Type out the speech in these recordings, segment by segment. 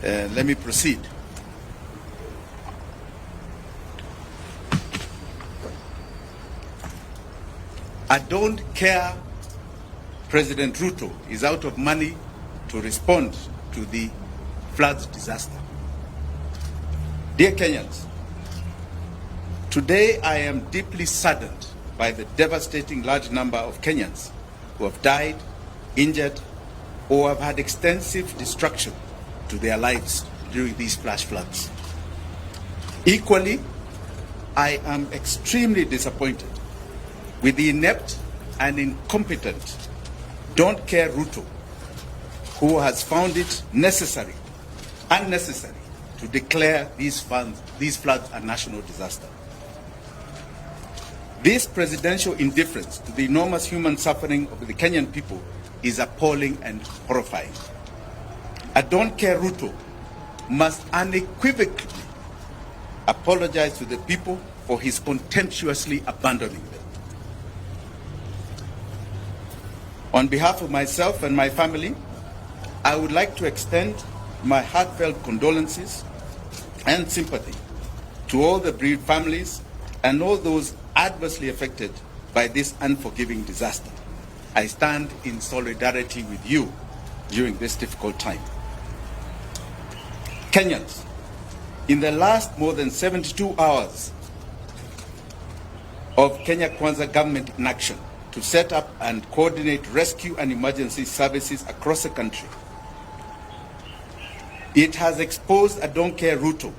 Let me proceed. I don't care President Ruto is out of money to respond to the floods disaster. Dear Kenyans, today I am deeply saddened by the devastating large number of Kenyans who have died, injured, or have had extensive destruction to their lives during these flash floods. Equally, I am extremely disappointed with the inept and incompetent Don't Care Ruto, who has found it unnecessary to declare these floods a national disaster. This presidential indifference to the enormous human suffering of the Kenyan people is appalling and horrifying. A Don't Care Ruto must unequivocally apologize to the people for his contemptuously abandoning them. On behalf of myself and my family, I would like to extend my heartfelt condolences and sympathy to all the bereaved families and all those adversely affected by this unforgiving disaster. I stand in solidarity with you during this difficult time. Kenyans, in the last more than 72 hours of Kenya Kwanza government in action to set up and coordinate rescue and emergency services across the country, it has exposed a Don't Care Ruto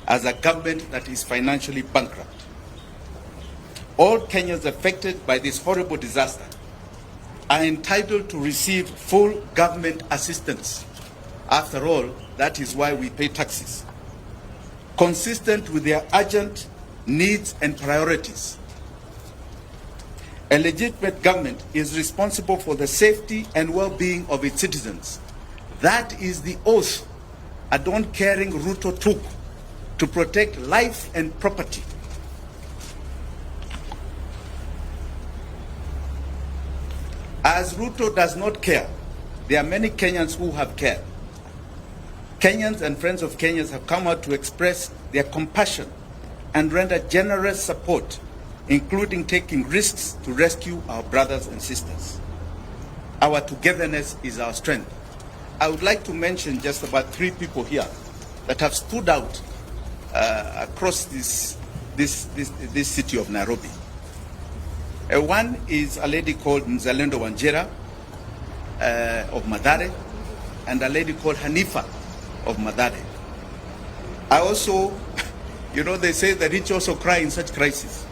as a government that is financially bankrupt. All Kenyans affected by this horrible disaster are entitled to receive full government assistance. After all, that is why we pay taxes, consistent with their urgent needs and priorities. A legitimate government is responsible for the safety and well-being of its citizens. That is the oath a don't-caring Ruto took to protect life and property. As Ruto does not care, there are many Kenyans who have cared. Kenyans and friends of Kenyans have come out to express their compassion and render generous support, including taking risks to rescue our brothers and sisters. Our togetherness is our strength. I would like to mention just about 3 people here that have stood out across this city of Nairobi. One is a lady called Mzalendo Wanjira of Mathare, and a lady called Hanifa of Mathare. I also, they say the rich also cry in such crises.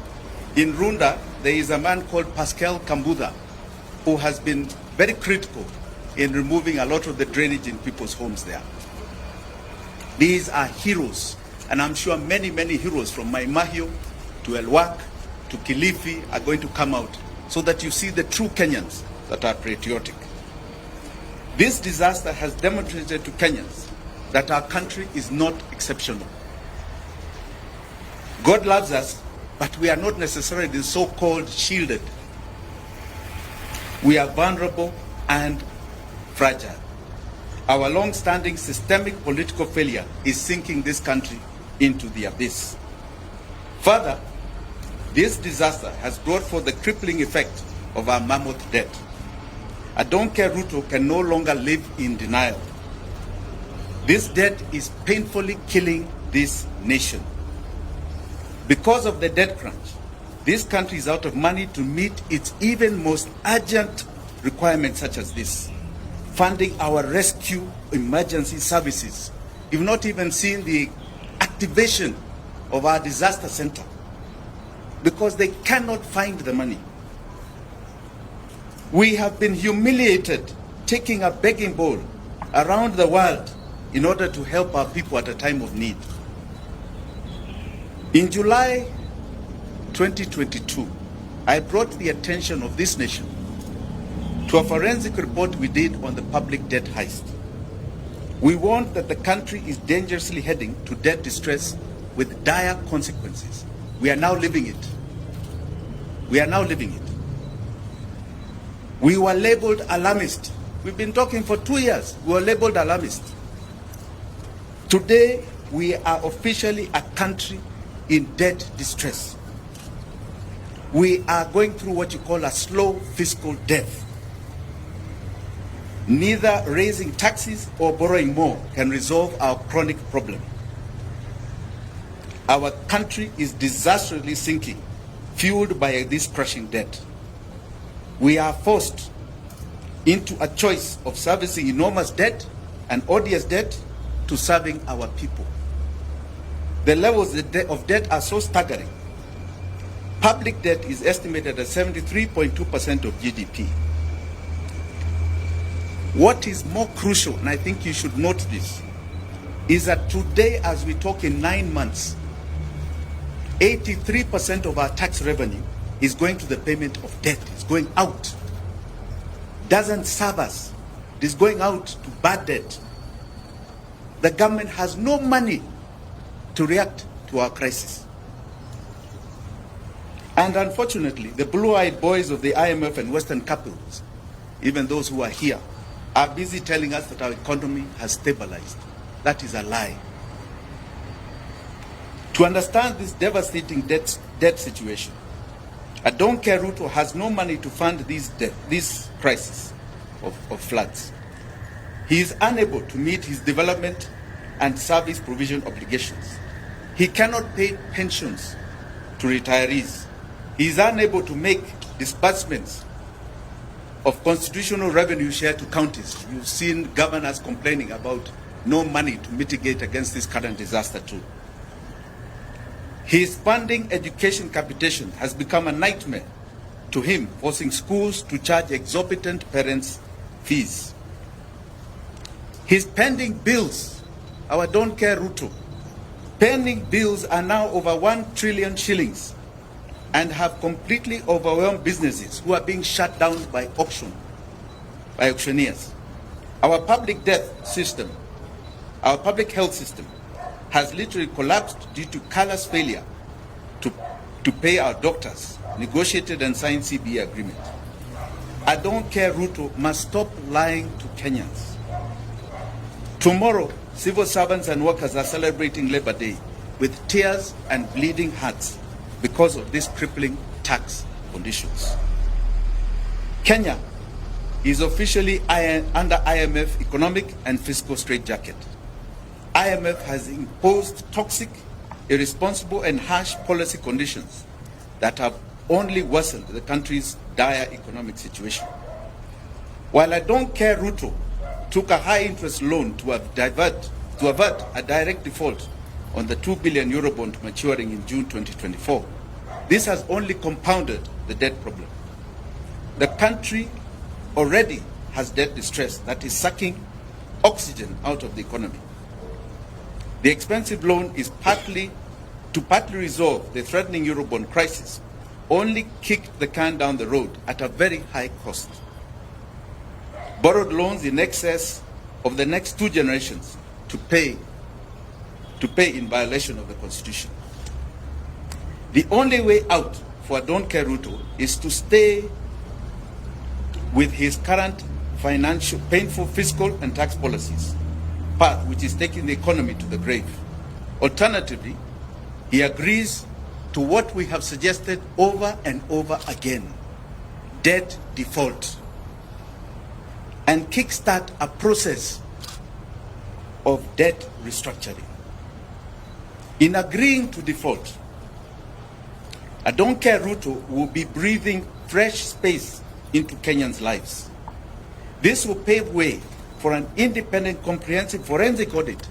In Runda, there is a man called Pascal Kambuda who has been very critical in removing a lot of the drainage in people's homes there. These are heroes, and I'm sure many, many heroes from Maimahio to Elwak to Kilifi are going to come out so that you see the true Kenyans that are patriotic. This disaster has demonstrated to Kenyans that our country is not exceptional. God loves us, but we are not necessarily so-called shielded. We are vulnerable and fragile. Our long-standing systemic political failure is sinking this country into the abyss. Further, this disaster has brought forth the crippling effect of our mammoth debt. A Don't Care Ruto can no longer live in denial. This debt is painfully killing this nation. Because of the debt crunch, this country is out of money to meet its even most urgent requirements such as this. Funding our rescue emergency services. You've not even seen the activation of our disaster center because they cannot find the money. We have been humiliated taking a begging bowl around the world in order to help our people at a time of need. In July 2022, I brought the attention of this nation to a forensic report we did on the public debt heist. We warned that the country is dangerously heading to debt distress with dire consequences. We are now living it. We are now living it. We were labeled alarmist. We've been talking for 2 years. We were labeled alarmist. Today, we are officially a country in debt distress. We are going through what you call a slow fiscal death. Neither raising taxes or borrowing more can resolve our chronic problem. Our country is disastrously sinking, fueled by this crushing debt. We are forced into a choice of servicing enormous debt and odious debt to serving our people. The levels of debt are so staggering. Public debt is estimated at 73.2% of GDP. What is more crucial, and I think you should note this, is that today, as we talk, in 9 months, 83% of our tax revenue is going to the payment of debt. It's going out. Doesn't serve us. It is going out to bad debt. The government has no money to react to our crisis. And unfortunately, the blue-eyed boys of the IMF and Western capitals, even those who are here, are busy telling us that our economy has stabilized. That is a lie. To understand this devastating debt situation, I don't care Ruto has no money to fund this crisis of floods. He is unable to meet his development and service provision obligations. He cannot pay pensions to retirees. He is unable to make disbursements of constitutional revenue share to counties. You've seen governors complaining about no money to mitigate against this current disaster too. His funding education capitation has become a nightmare to him, forcing schools to charge exorbitant parents' fees. His pending bills, our don't care Ruto, pending bills are now over 1 trillion shillings and have completely overwhelmed businesses who are being shut down by auctioneers. Our public health system has literally collapsed due to callous failure to pay our doctors, negotiated and signed CBA agreement. I don't care Ruto must stop lying to Kenyans. Tomorrow, civil servants and workers are celebrating Labor Day with tears and bleeding hearts because of these crippling tax conditions. Kenya is officially under IMF economic and fiscal straitjacket. IMF has imposed toxic, irresponsible and harsh policy conditions that have only worsened the country's dire economic situation. While I don't care Ruto took a high-interest loan to avert a direct default on the 2 billion euro bond maturing in June 2024, this has only compounded the debt problem. The country already has debt distress that is sucking oxygen out of the economy. The expensive loan is partly resolve the threatening Eurobond crisis, only kicked the can down the road at a very high cost. Borrowed loans in excess of the next 2 generations to pay in violation of the Constitution. The only way out for Don't Care Ruto is to stay with his current painful fiscal and tax policies path, which is taking the economy to the grave. Alternatively, he agrees to what we have suggested over and over again: debt default, and kickstart a process of debt restructuring. In agreeing to default, I don't care Ruto will be breathing fresh space into Kenyans' lives. This will pave way for an independent, comprehensive forensic audit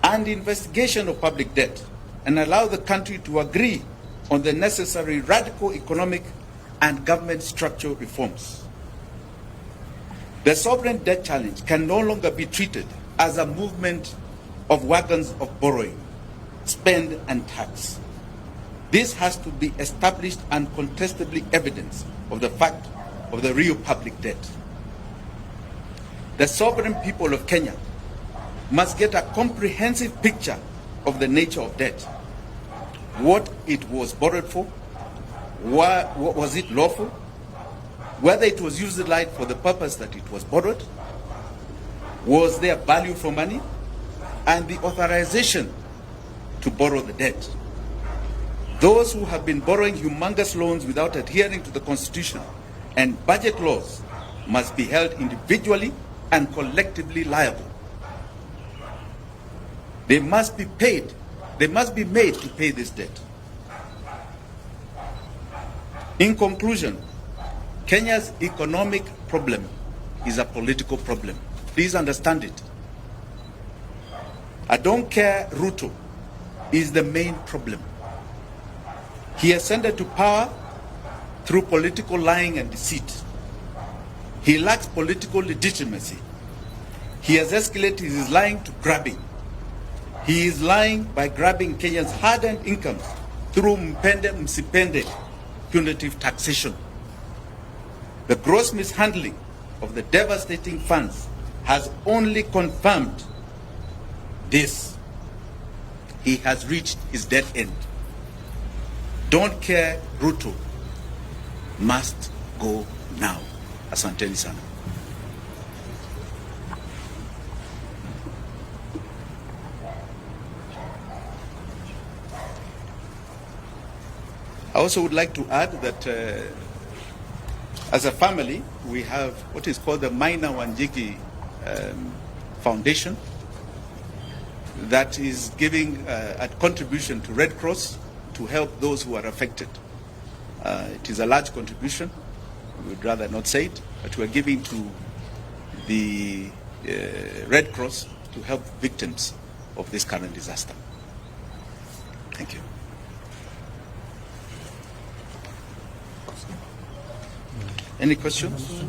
and investigation of public debt, and allow the country to agree on the necessary radical economic and government structural reforms. The sovereign debt challenge can no longer be treated as a movement of wagons of borrowing, spend and tax. This has to be established and contestably evidence of the fact of the real public debt. The sovereign people of Kenya must get a comprehensive picture of the nature of debt, what it was borrowed for, was it lawful, whether it was utilized for the purpose that it was borrowed, was there value for money, and the authorization to borrow the debt. Those who have been borrowing humongous loans without adhering to the Constitution and budget laws must be held individually and collectively liable. They must be paid. They must be made to pay this debt. In conclusion, Kenya's economic problem is a political problem. Please understand it. I don't care Ruto is the main problem. He ascended to power through political lying and deceit. He lacks political legitimacy. He has escalated his lying to grabbing. He is lying by grabbing Kenyans' hard-earned incomes through mpende msipende punitive taxation. The gross mishandling of the devastating funds has only confirmed this. He has reached his dead end. Don't care Ruto must go now. Asanteni sana. I also would like to add that as a family, we have what is called the Minor Wanjigi Foundation that is giving a contribution to Red Cross to help those who are affected. It is a large contribution. We would rather not say it, but we are giving to the Red Cross to help victims of this current disaster. Thank you. Any questions?